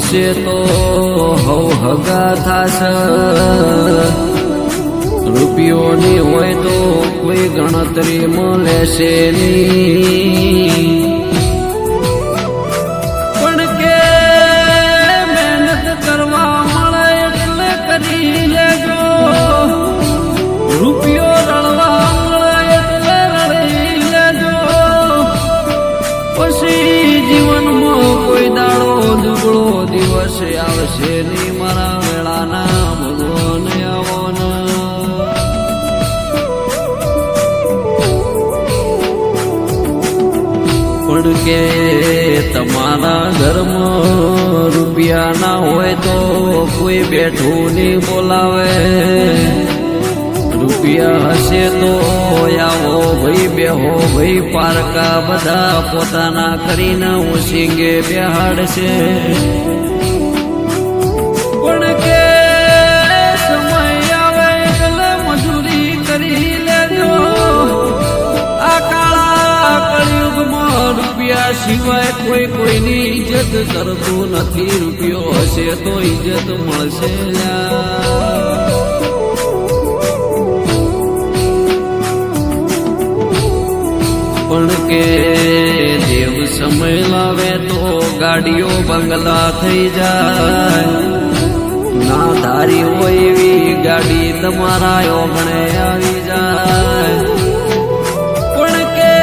હશે તો હવ હગા થાશે, રૂપિયોની હોય તો કોઈ ગણતરીમાં લેશે નહીં. પણ કે મહેનત કરવા મળે એટલે કરી લેજો, રૂપિયો રળવા મળે એટલે રળી લેજો. પછી જીવનમાં કોઈ દાડો દુબળો દિવસ આવશે નહીં મારા વેળાના ભગવાન આવવાના. પણ કે તમારા ઘરમાં રૂપિયા ના હોય તો કોઈ બેઠું નહીં બોલાવે, રૂપિયા હશે તો આવો ભાઈ બેહો ભાઈ પારકા બધા પોતાના કરીને ઉસીંગે બેહાડશે. પણ કે સમય આવે એટલે મજૂરી કરી લેજો, આ કાળા કળિયુગમાં રૂપિયા સિવાય કોઈની ઇજ્જત કરતું નથી. રૂપિયો હશે તો ઇજ્જત મળશે. પણ કે દેવ સમય લાવે તો ગાડીઓ બંગલા થઈ જાય, ના ધારી હોય એવી ગાડી તમારા ઓગણે આવી જાય. પણ કે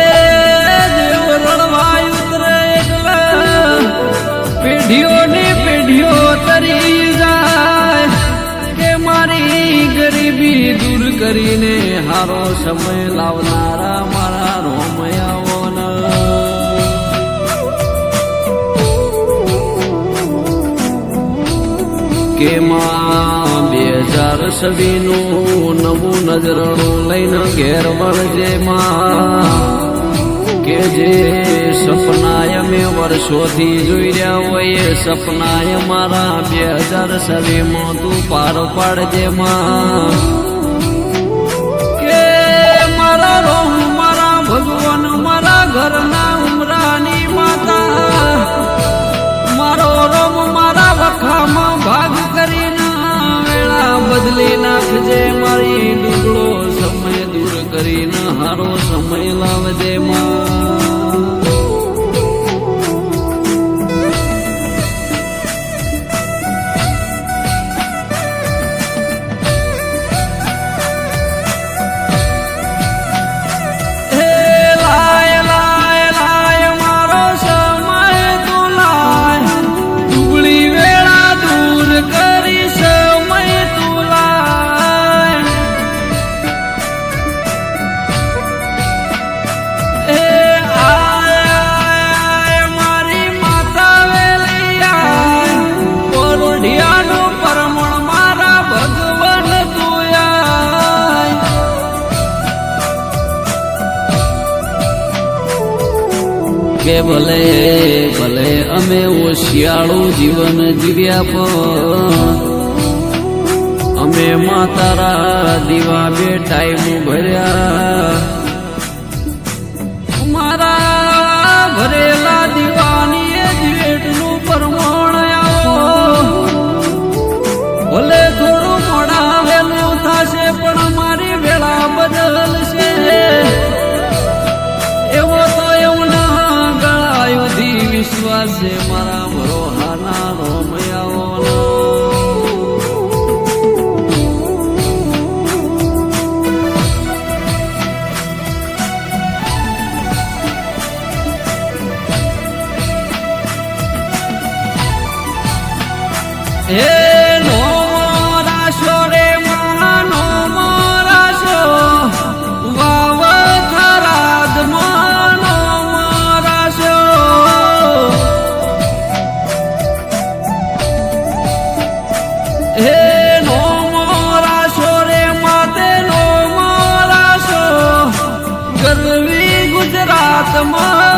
દેવ રડવા ઉતરે એટલે પેઢીઓની પેઢીઓ તરી જાય, કે મારી ગરીબી દૂર કરીને હારો સમય લાવનારા મારા રોમયાઓના. કે માં 2026નું નવું નજરણું લઈને ઘેર વળજે માં, કે જે સપનાય મેં વર્ષોથી જોઈ રહ્યા હોય એ સપનાય મારા 2026માં તું પાર પાડજે માં. કે મારા રોમ મારા ભગવાન મારા ઘરના ઉમરાની માતા, મારો રોમ મારા વખામાં ભાગ કરીને વેળા બદલી નાખજે. મારી દુબળો સમય દૂર કરીને હારો સમય લાવજે માં. કે ભલે ભલે અમે ઓશિયાળું જીવન જીવ્યા પણ અમે માતારા દીવા બે ટાઈમ ભર્યા. મારા ભરેલા દીવાની એ જેટલું પરમોણ આવો, ભલે થોડું મોડા વહેલું થશે પણ મારી વેળા બદલશે. એવો તો એવું વિશ્વાસ છે મારા ભરોહાના રોમયાઓનો. હે નો રાશો રે માં નો રાશો, વાવ ખરાદ માં નો રાશો. હે નો રાશો રે માતે નો રાશો, ગરવી ગુજરાતમાં